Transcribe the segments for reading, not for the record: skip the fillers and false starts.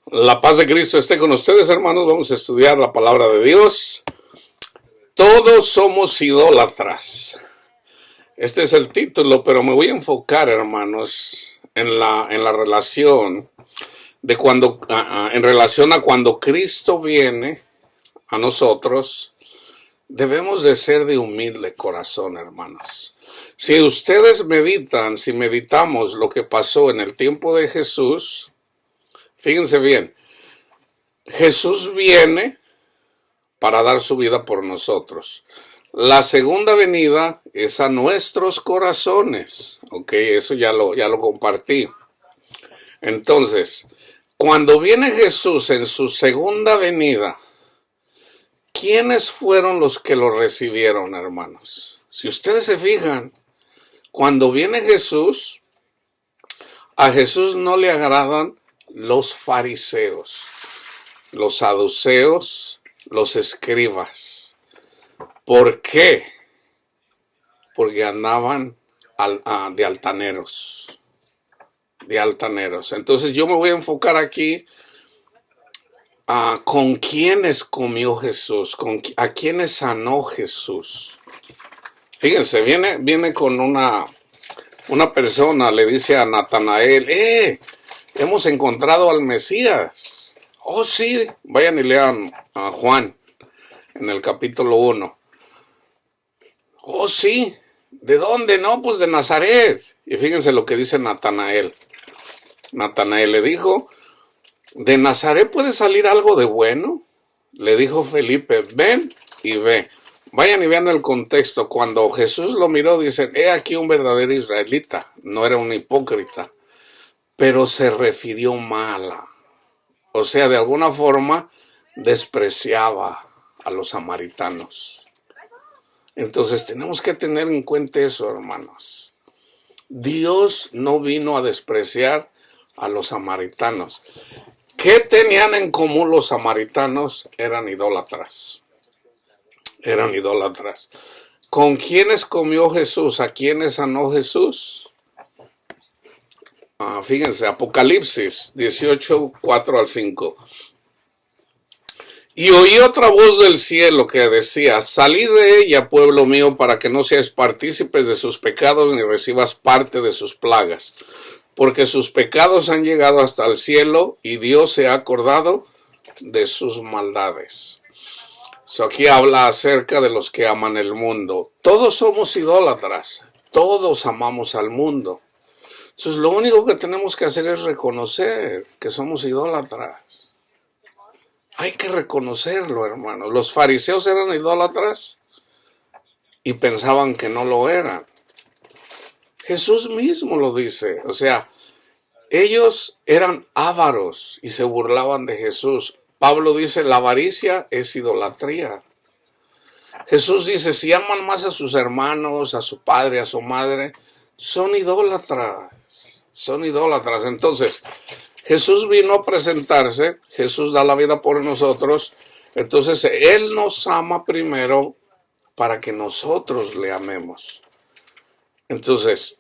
La paz de Cristo esté con ustedes, hermanos. Vamos a estudiar la palabra de Dios. Todos somos idólatras. Este es el título, pero me voy a enfocar, hermanos, en la relación de en relación a cuando Cristo viene a nosotros. Debemos de ser de humilde corazón, hermanos. Si ustedes meditan, si meditamos lo que pasó en el tiempo de Jesús, fíjense bien, Jesús viene para dar su vida por nosotros. La segunda venida es a nuestros corazones. Ok, eso ya lo compartí. Entonces, cuando viene Jesús en su segunda venida, ¿quiénes fueron los que lo recibieron, hermanos? Si ustedes se fijan, cuando viene Jesús, a Jesús no le agradan los fariseos, los saduceos, los escribas. ¿Por qué? Porque andaban de altaneros. De altaneros. Entonces yo me voy a enfocar aquí con quiénes comió Jesús, a quiénes sanó Jesús. Fíjense, viene con una persona, le dice a Natanael, hemos encontrado al Mesías. Oh, sí, vayan y lean a Juan en el capítulo 1. Oh, sí, ¿de dónde? No, pues de Nazaret. Y fíjense lo que dice Natanael. Natanael le dijo, ¿de Nazaret puede salir algo de bueno? Le dijo Felipe, ven y ve. Vayan y vean el contexto. Cuando Jesús lo miró, dicen, he aquí un verdadero israelita. No era un hipócrita, pero se refirió mal. O sea, de alguna forma despreciaba a los samaritanos. Entonces tenemos que tener en cuenta eso, hermanos. Dios no vino a despreciar a los samaritanos. ¿Qué tenían en común los samaritanos? Eran idólatras. Eran idólatras. ¿Con quiénes comió Jesús? ¿A quiénes sanó Jesús? Fíjense, Apocalipsis 18, 4 al 5. Y oí otra voz del cielo que decía, salid de ella, pueblo mío, para que no seáis partícipes de sus pecados ni recibas parte de sus plagas. Porque sus pecados han llegado hasta el cielo y Dios se ha acordado de sus maldades. Aquí habla acerca de los que aman el mundo. Todos somos idólatras, todos amamos al mundo. Entonces lo único que tenemos que hacer es reconocer que somos idólatras. Hay que reconocerlo, hermanos. Los fariseos eran idólatras y pensaban que no lo eran. Jesús mismo lo dice. O sea, ellos eran ávaros y se burlaban de Jesús. Pablo dice, la avaricia es idolatría. Jesús dice, si aman más a sus hermanos, a su padre, a su madre, son idólatras. Son idólatras. Entonces, Jesús vino a presentarse, Jesús da la vida por nosotros, entonces Él nos ama primero para que nosotros le amemos. Entonces,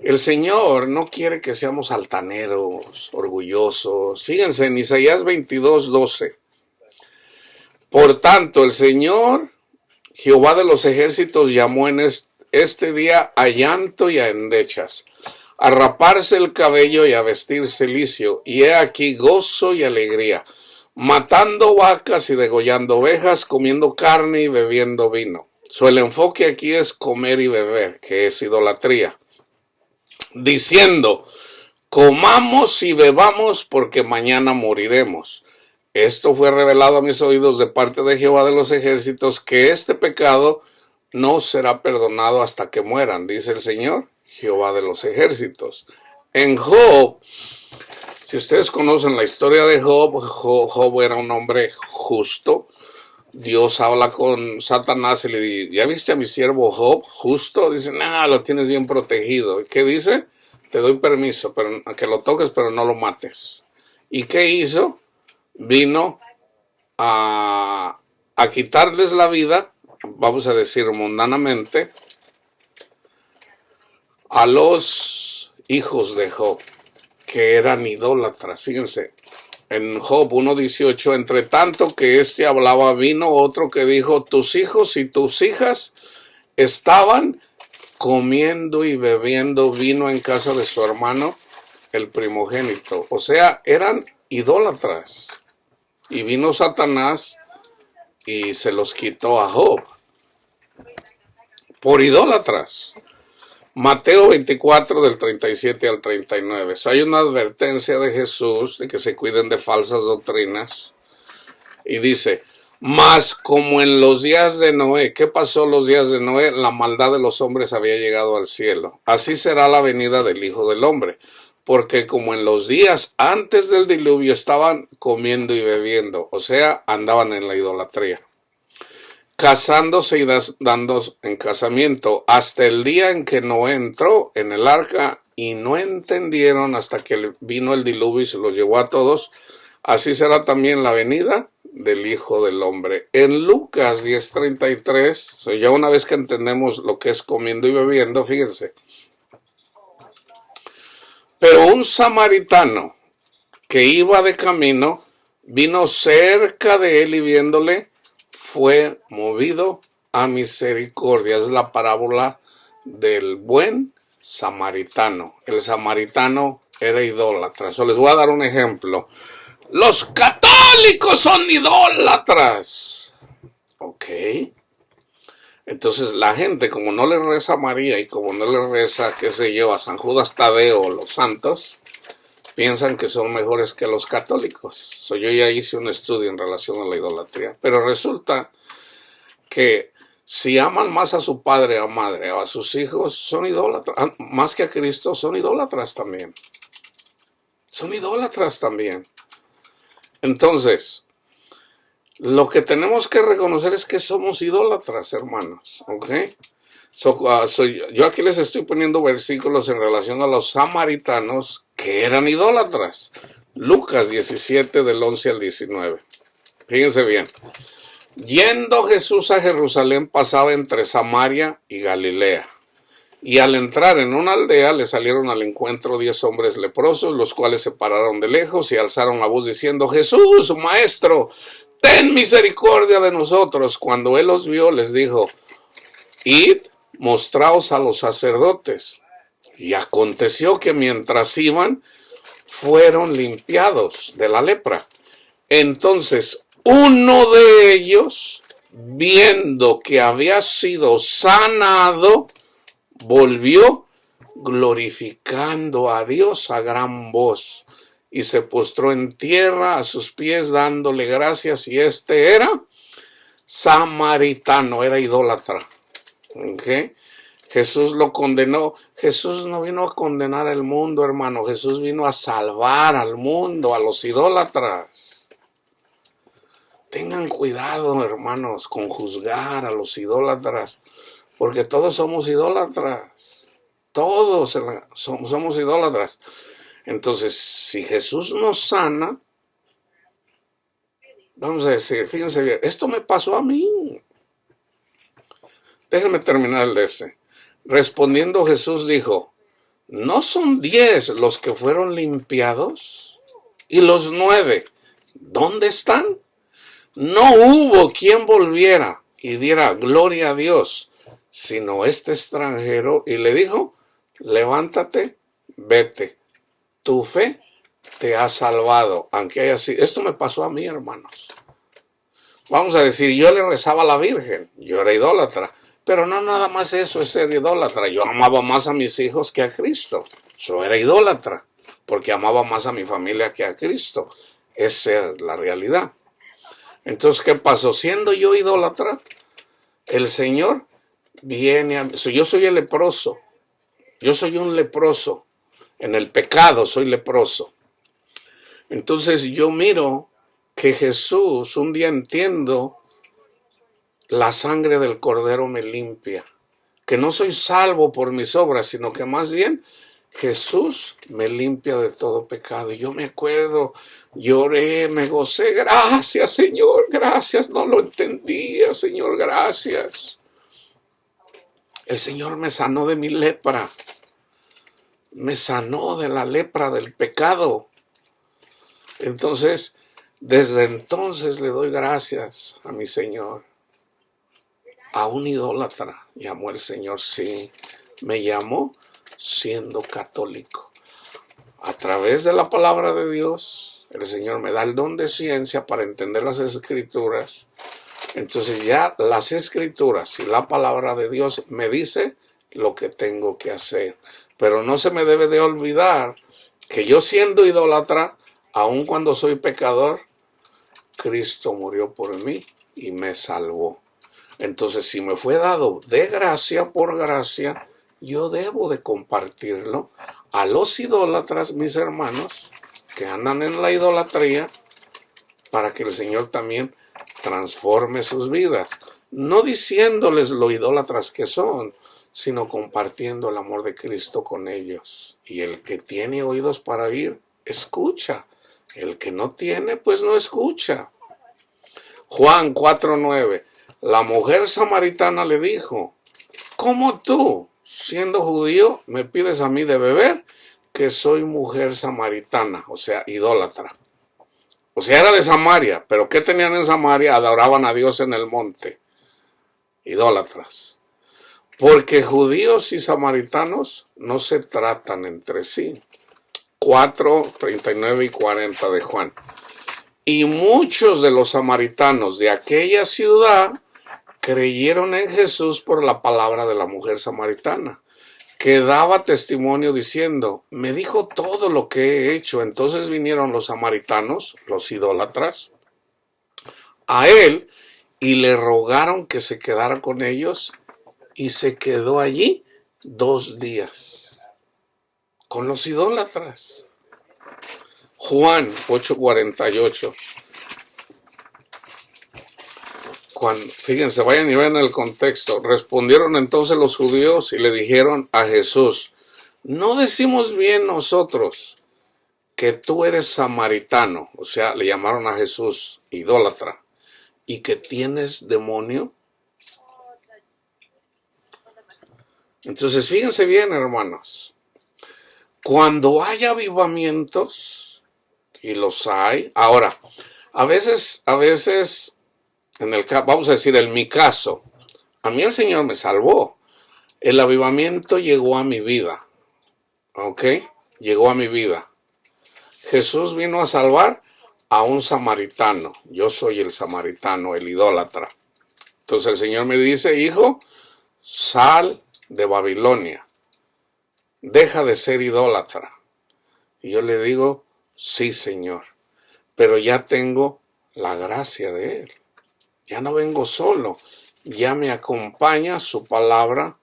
el Señor no quiere que seamos altaneros, orgullosos. Fíjense en Isaías 22, 12. Por tanto, el Señor, Jehová de los ejércitos, llamó en este día a llanto y a endechas, a raparse el cabello y a vestirse licio, y he aquí gozo y alegría, matando vacas y degollando ovejas, comiendo carne y bebiendo vino. El enfoque aquí es comer y beber, que es idolatría. Diciendo, comamos y bebamos porque mañana moriremos. Esto fue revelado a mis oídos de parte de Jehová de los ejércitos, que este pecado no será perdonado hasta que mueran, dice el Señor, Jehová de los ejércitos. En Job, si ustedes conocen la historia de Job, Job era un hombre justo. Dios habla con Satanás y le dice, ¿ya viste a mi siervo Job justo? Dice, lo tienes bien protegido. ¿Y qué dice? Te doy permiso a que lo toques, pero no lo mates. ¿Y qué hizo? Vino a quitarles la vida, vamos a decir mundanamente, a los hijos de Job, que eran idólatras. Fíjense, en Job 1:18, entre tanto que éste hablaba, vino otro que dijo, tus hijos y tus hijas estaban comiendo y bebiendo vino en casa de su hermano, el primogénito. O sea, eran idólatras. Y vino Satanás y se los quitó a Job por idólatras. Mateo 24 del 37 al 39. Hay una advertencia de Jesús de que se cuiden de falsas doctrinas. Y dice, mas como en los días de Noé. ¿Qué pasó los días de Noé? La maldad de los hombres había llegado al cielo. Así será la venida del Hijo del Hombre. Porque como en los días antes del diluvio estaban comiendo y bebiendo. O sea, andaban en la idolatría. Casándose y dando en casamiento hasta el día en que Noé entró en el arca y no entendieron hasta que vino el diluvio y se los llevó a todos. Así será también la venida del Hijo del Hombre. En Lucas 10:33, ya una vez que entendemos lo que es comiendo y bebiendo, fíjense. Pero un samaritano que iba de camino vino cerca de él y viéndole, fue movido a misericordia. Es la parábola del buen samaritano. El samaritano era idólatra. Les voy a dar un ejemplo. Los católicos son idólatras. Ok. Entonces la gente, como no le reza a María y como no le reza, qué sé yo, a San Judas Tadeo o los santos, piensan que son mejores que los católicos. Yo ya hice un estudio en relación a la idolatría. Pero resulta que si aman más a su padre o madre o a sus hijos, son idólatras. Más que a Cristo, son idólatras también. Son idólatras también. Entonces, lo que tenemos que reconocer es que somos idólatras, hermanos. ¿Ok? Yo aquí les estoy poniendo versículos en relación a los samaritanos que eran idólatras. Lucas 17 del 11 al 19. Fíjense bien. Yendo Jesús a Jerusalén pasaba entre Samaria y Galilea. Y al entrar en una aldea le salieron al encuentro 10 hombres leprosos, los cuales se pararon de lejos y alzaron la voz diciendo, Jesús, Maestro, ten misericordia de nosotros. Cuando él los vio, les dijo, id, mostraos a los sacerdotes. Y aconteció que mientras iban, fueron limpiados de la lepra. Entonces, uno de ellos, viendo que había sido sanado, volvió glorificando a Dios a gran voz y se postró en tierra a sus pies dándole gracias. Y este era samaritano, era idólatra. ¿Okay? Jesús lo condenó. Jesús no vino a condenar al mundo, hermano. Jesús vino a salvar al mundo, a los idólatras. Tengan cuidado, hermanos, con juzgar a los idólatras, porque todos somos idólatras. Todos somos idólatras. Entonces, si Jesús nos sana, vamos a decir, fíjense bien, esto me pasó a mí. Déjenme terminar el de ese. Respondiendo Jesús dijo, ¿no son 10 los que fueron limpiados? ¿Y los 9 dónde están? No hubo quien volviera y diera gloria a Dios, sino este extranjero, y le dijo, levántate, vete, tu fe te ha salvado, aunque haya sido. Esto me pasó a mí, hermanos. Vamos a decir, yo le rezaba a la Virgen, yo era idólatra, pero no nada más eso es ser idólatra. Yo amaba más a mis hijos que a Cristo. Yo era idólatra, porque amaba más a mi familia que a Cristo. Esa es la realidad. Entonces, ¿qué pasó? Siendo yo idólatra, el Señor viene a mí. Yo soy el leproso. Yo soy un leproso. En el pecado soy leproso. Entonces yo miro que Jesús, un día entiendo, la sangre del Cordero me limpia. Que no soy salvo por mis obras, sino que más bien Jesús me limpia de todo pecado. Y yo me acuerdo, lloré, me gocé. Gracias, Señor, gracias. No lo entendía, Señor, gracias. El Señor me sanó de mi lepra. Me sanó de la lepra del pecado. Entonces, desde entonces le doy gracias a mi Señor. A un idólatra llamó el Señor, sí, me llamó siendo católico. A través de la palabra de Dios, el Señor me da el don de ciencia para entender las Escrituras. Entonces ya las Escrituras y la palabra de Dios me dice lo que tengo que hacer. Pero no se me debe de olvidar que yo siendo idólatra, aun cuando soy pecador, Cristo murió por mí y me salvó. Entonces, si me fue dado de gracia por gracia, yo debo de compartirlo a los idólatras, mis hermanos, que andan en la idolatría, para que el Señor también transforme sus vidas. No diciéndoles lo idólatras que son, sino compartiendo el amor de Cristo con ellos. Y el que tiene oídos para oír, escucha. El que no tiene, pues no escucha. Juan 4:9. La mujer samaritana le dijo, ¿cómo tú, siendo judío, me pides a mí de beber, que soy mujer samaritana? O sea, idólatra. O sea, era de Samaria, pero ¿qué tenían en Samaria? Adoraban a Dios en el monte. Idólatras. Porque judíos y samaritanos no se tratan entre sí. 4:39 y 40 de Juan. Y muchos de los samaritanos de aquella ciudad creyeron en Jesús por la palabra de la mujer samaritana, que daba testimonio diciendo, me dijo todo lo que he hecho. Entonces vinieron los samaritanos, los idólatras, a él y le rogaron que se quedara con ellos, y se quedó allí 2 días con los idólatras. Juan 8:48. Fíjense, vayan y vean el contexto. Respondieron entonces los judíos y le dijeron a Jesús, ¿no decimos bien nosotros que tú eres samaritano? O sea, le llamaron a Jesús idólatra, y que tienes demonio. Entonces, fíjense bien, hermanos. Cuando hay avivamientos, y los hay, ahora, a veces, vamos a decir, en mi caso, a mí el Señor me salvó. El avivamiento llegó a mi vida. ¿Ok? Llegó a mi vida. Jesús vino a salvar a un samaritano. Yo soy el samaritano, el idólatra. Entonces el Señor me dice, hijo, sal de Babilonia. Deja de ser idólatra. Y yo le digo, sí, Señor. Pero ya tengo la gracia de Él. Ya no vengo solo, ya me acompaña su palabra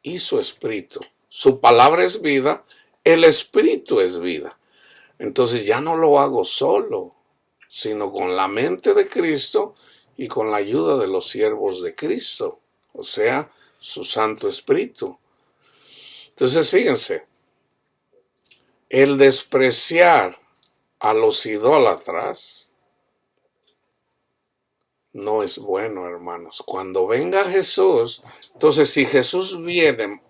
y su espíritu. Su palabra es vida, el espíritu es vida. Entonces ya no lo hago solo, sino con la mente de Cristo y con la ayuda de los siervos de Cristo, o sea, su Santo Espíritu. Entonces fíjense, el despreciar a los idólatras no es bueno, hermanos. Cuando venga Jesús, entonces si Jesús viene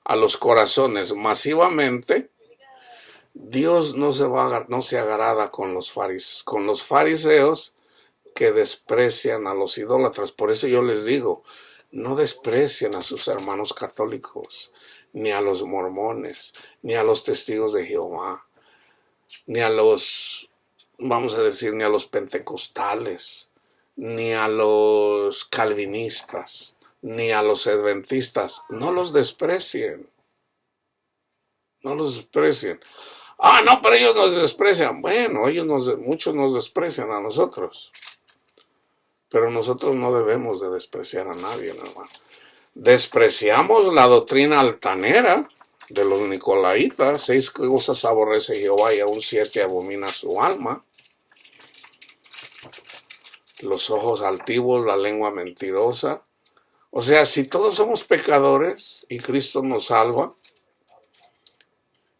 a los corazones masivamente, Dios no se agrada con los fariseos que desprecian a los idólatras. Por eso yo les digo, no desprecien a sus hermanos católicos, ni a los mormones, ni a los testigos de Jehová, ni a los, vamos a decir, ni a los pentecostales, ni a los calvinistas, ni a los adventistas. No los desprecien. No los desprecien. Ah, no, pero ellos nos desprecian. Bueno, muchos nos desprecian a nosotros. Pero nosotros no debemos de despreciar a nadie, hermano. Despreciamos la doctrina altanera de los nicolaitas. 6 cosas aborrece Jehová y aún 7 abomina su alma. Los ojos altivos, la lengua mentirosa. O sea, si todos somos pecadores y Cristo nos salva,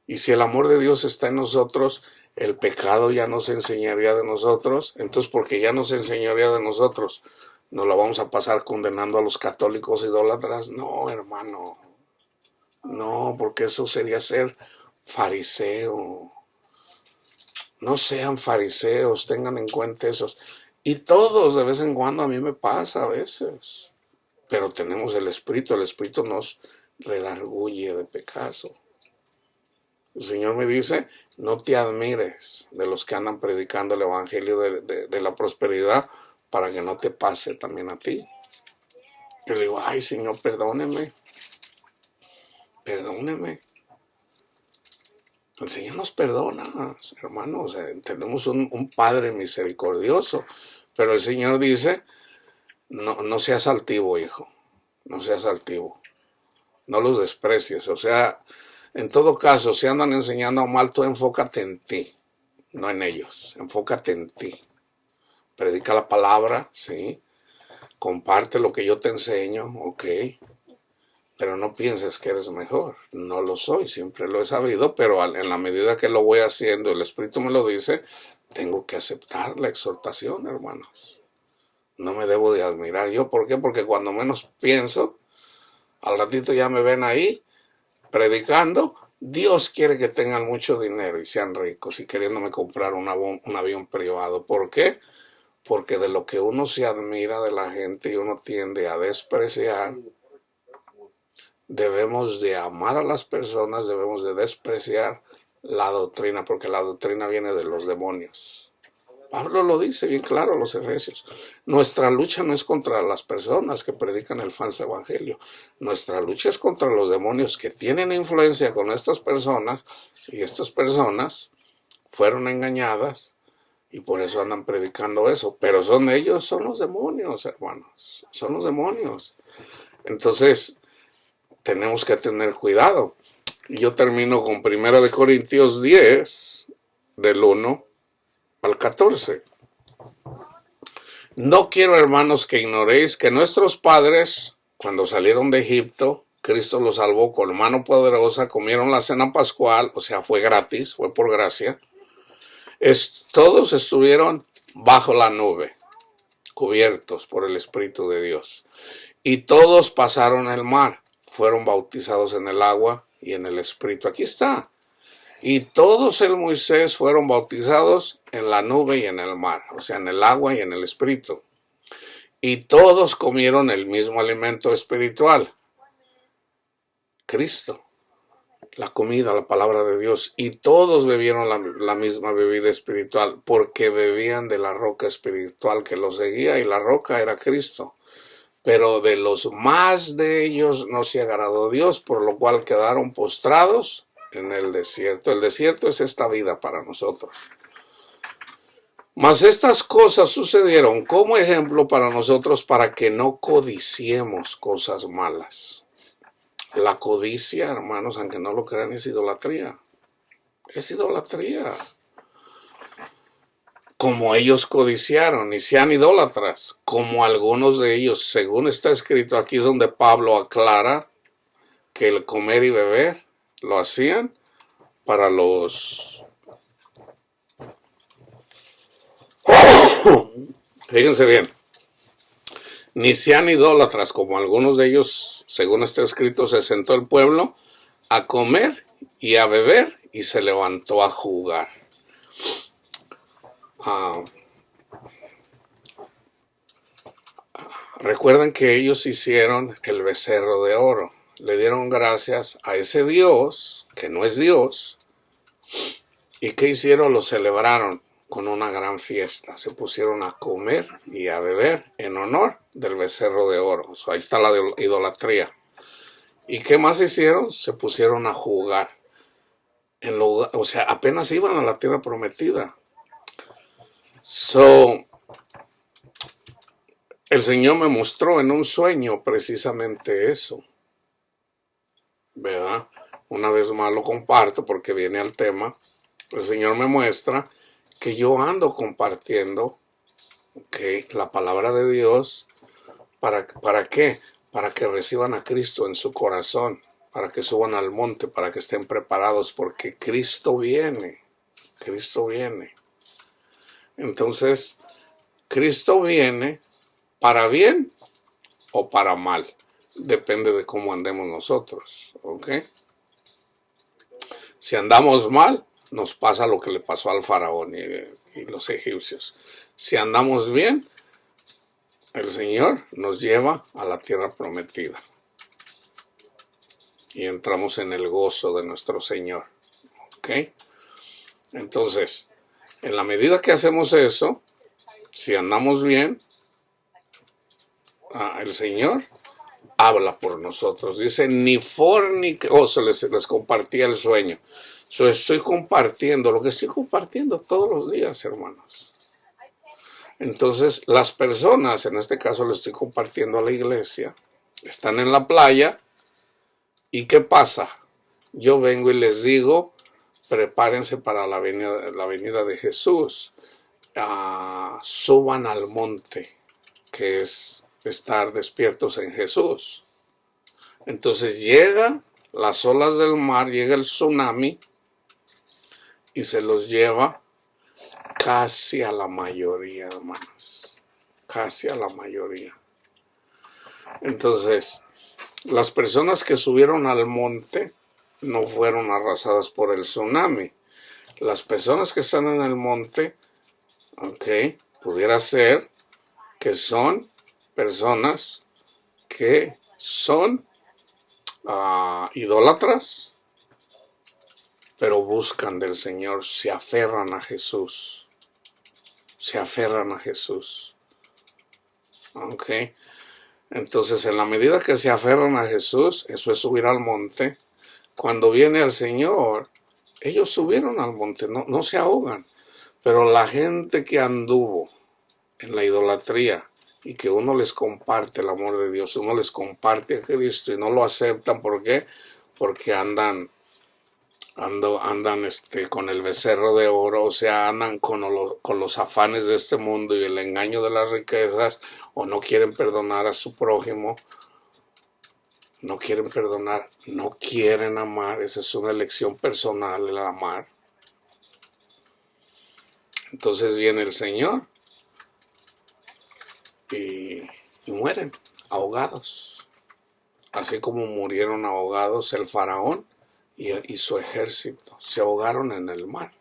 y si el amor de Dios está en nosotros, el pecado ya no se enseñaría de nosotros. Entonces, porque ya no se enseñaría de nosotros, ¿nos la vamos a pasar condenando a los católicos idólatras? No, hermano. No, porque eso sería ser fariseo. No sean fariseos, tengan en cuenta esos. Y todos de vez en cuando, a mí me pasa a veces. Pero tenemos el Espíritu nos redarguye de pecado. El Señor me dice, no te admires de los que andan predicando el evangelio de la prosperidad para que no te pase también a ti. Yo le digo, ay Señor, perdóneme. El Señor nos perdona, hermanos. Tenemos un Padre misericordioso. Pero el Señor dice, no seas altivo, hijo. No seas altivo. No los desprecies. O sea, en todo caso, si andan enseñando mal, tú enfócate en ti, no en ellos. Enfócate en ti. Predica la palabra, sí. Comparte lo que yo te enseño, ok. Pero no pienses que eres mejor. No lo soy, siempre lo he sabido, pero en la medida que lo voy haciendo, el Espíritu me lo dice, tengo que aceptar la exhortación, hermanos. No me debo de admirar yo. ¿Por qué? Porque cuando menos pienso, al ratito ya me ven ahí, predicando. Dios quiere que tengan mucho dinero y sean ricos y queriéndome comprar un avión privado. ¿Por qué? Porque de lo que uno se admira de la gente y uno tiende a despreciar, debemos de amar a las personas, debemos de despreciar la doctrina, porque la doctrina viene de los demonios. Pablo lo dice bien claro a los Efesios. Nuestra lucha no es contra las personas que predican el falso evangelio. Nuestra lucha es contra los demonios que tienen influencia con estas personas, y estas personas fueron engañadas y por eso andan predicando eso. Pero son los demonios, hermanos. Son los demonios. Entonces, tenemos que tener cuidado. Yo termino con 1 Corintios 10, del 1 al 14. No quiero, hermanos, que ignoréis que nuestros padres, cuando salieron de Egipto, Cristo los salvó con mano poderosa, comieron la cena pascual, o sea, fue gratis, fue por gracia. Todos estuvieron bajo la nube, cubiertos por el Espíritu de Dios. Y todos pasaron el mar, fueron bautizados en el agua y en el Espíritu. Aquí está. Y todos el Moisés fueron bautizados en la nube y en el mar, o sea, en el agua y en el Espíritu. Y todos comieron el mismo alimento espiritual, Cristo, la comida, la palabra de Dios. Y todos bebieron la misma bebida espiritual, porque bebían de la roca espiritual que los seguía, y la roca era Cristo. Pero de los más de ellos no se agradó Dios, por lo cual quedaron postrados en el desierto. El desierto es esta vida para nosotros. Mas estas cosas sucedieron como ejemplo para nosotros, para que no codiciemos cosas malas. La codicia, hermanos, aunque no lo crean, es idolatría. Es idolatría. Como ellos codiciaron y sean idólatras, como algunos de ellos, según está escrito aquí, es donde Pablo aclara que el comer y beber lo hacían para los... Fíjense bien, ni sean idólatras, como algunos de ellos, según está escrito, se sentó el pueblo a comer y a beber y se levantó a jugar. Recuerden que ellos hicieron el becerro de oro, le dieron gracias a ese Dios, que no es Dios, y ¿qué hicieron? Lo celebraron con una gran fiesta, se pusieron a comer y a beber en honor del becerro de oro. O sea, ahí está la idolatría. ¿Y qué más hicieron? Se pusieron a jugar. O sea, apenas iban a la tierra prometida. El Señor me mostró en un sueño precisamente eso, ¿verdad? Una vez más lo comparto porque viene al tema. El Señor me muestra que yo ando compartiendo, la palabra de Dios. ¿Para qué? Para que reciban a Cristo en su corazón, para que suban al monte, para que estén preparados, porque Cristo viene. Cristo viene. Entonces, Cristo viene para bien o para mal. Depende de cómo andemos nosotros, ¿ok? Si andamos mal, nos pasa lo que le pasó al faraón y los egipcios. Si andamos bien, el Señor nos lleva a la tierra prometida y entramos en el gozo de nuestro Señor. ¿Ok? Entonces, en la medida que hacemos eso, si andamos bien, el Señor habla por nosotros. Dice, ni les compartía el sueño. Estoy compartiendo lo que estoy compartiendo todos los días, hermanos. Entonces, las personas, en este caso le estoy compartiendo a la iglesia, están en la playa, ¿y qué pasa? Yo vengo y les digo, prepárense para la venida de Jesús. Suban al monte, que es estar despiertos en Jesús. Entonces llegan las olas del mar, llega el tsunami y se los lleva casi a la mayoría, hermanos. Casi a la mayoría. Entonces, las personas que subieron al monte no fueron arrasadas por el tsunami. Las personas que están en el monte, pudiera ser que son personas que son idólatras, pero buscan del Señor, se aferran a Jesús. Se aferran a Jesús. Entonces, en la medida que se aferran a Jesús, eso es subir al monte. Cuando viene el Señor, ellos subieron al monte, no se ahogan. Pero la gente que anduvo en la idolatría y que uno les comparte el amor de Dios, uno les comparte a Cristo y no lo aceptan, ¿por qué? Porque andan con el becerro de oro, o sea, andan con los afanes de este mundo y el engaño de las riquezas, o no quieren perdonar a su prójimo, no quieren perdonar, no quieren amar. Esa es una elección personal, el amar. Entonces viene el Señor y mueren ahogados, así como murieron ahogados el faraón y su ejército, se ahogaron en el mar.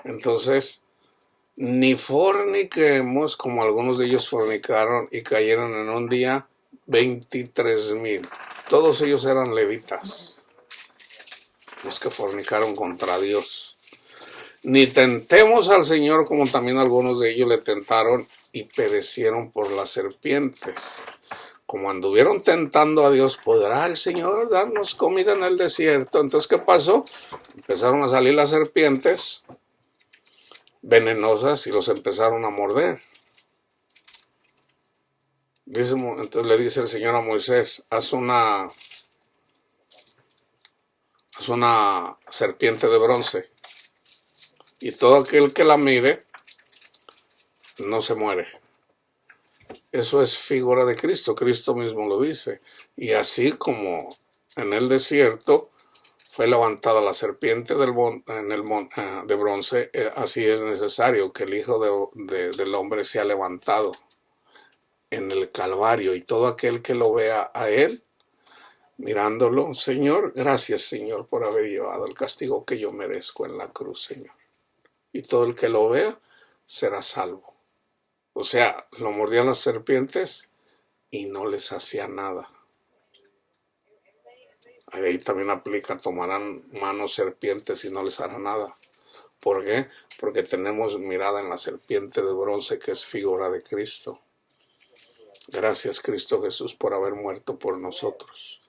Entonces, ni forniquemos como algunos de ellos fornicaron y cayeron en un día 23,000. Todos ellos eran levitas, los que fornicaron contra Dios. Ni tentemos al Señor como también algunos de ellos le tentaron y perecieron por las serpientes. Como anduvieron tentando a Dios, ¿podrá el Señor darnos comida en el desierto? Entonces, ¿qué pasó? Empezaron a salir las serpientes venenosas y los empezaron a morder. Entonces le dice el Señor a Moisés, haz una serpiente de bronce y todo aquel que la mire no se muere. Eso es figura de Cristo, Cristo mismo lo dice. Y así como en el desierto fue levantada la serpiente de bronce, así es necesario que el Hijo del Hombre sea levantado en el Calvario, y todo aquel que lo vea a él, mirándolo, Señor, gracias Señor por haber llevado el castigo que yo merezco en la cruz, Señor. Y todo el que lo vea será salvo. O sea, lo mordían las serpientes y no les hacía nada. Ahí también aplica, tomarán manos serpientes y no les hará nada. ¿Por qué? Porque tenemos mirada en la serpiente de bronce, que es figura de Cristo. Gracias, Cristo Jesús, por haber muerto por nosotros.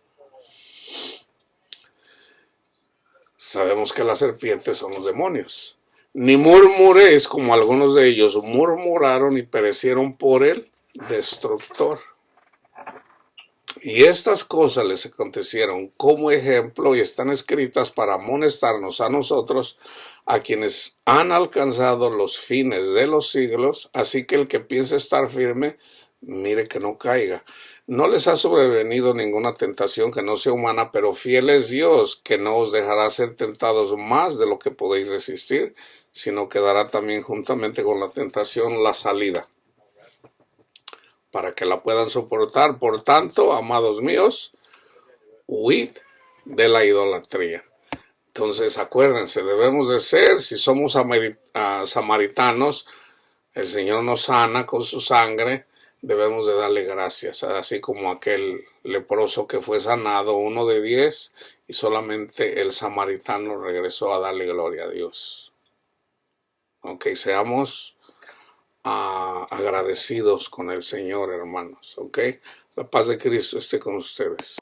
Sabemos que las serpientes son los demonios. Ni murmuréis como algunos de ellos murmuraron y perecieron por el destructor. Y estas cosas les acontecieron como ejemplo y están escritas para amonestarnos a nosotros, a quienes han alcanzado los fines de los siglos. Así que el que piense estar firme, mire que no caiga. No les ha sobrevenido ninguna tentación que no sea humana, pero fiel es Dios, que no os dejará ser tentados más de lo que podéis resistir, sino que dará también juntamente con la tentación la salida, para que la puedan soportar. Por tanto, amados míos, huid de la idolatría. Entonces, acuérdense, debemos de ser, si somos samaritanos, el Señor nos sana con su sangre, debemos de darle gracias, así como aquel leproso que fue sanado, 1 de 10, y solamente el samaritano regresó a darle gloria a Dios. Ok, seamos agradecidos con el Señor, hermanos. Ok, la paz de Cristo esté con ustedes.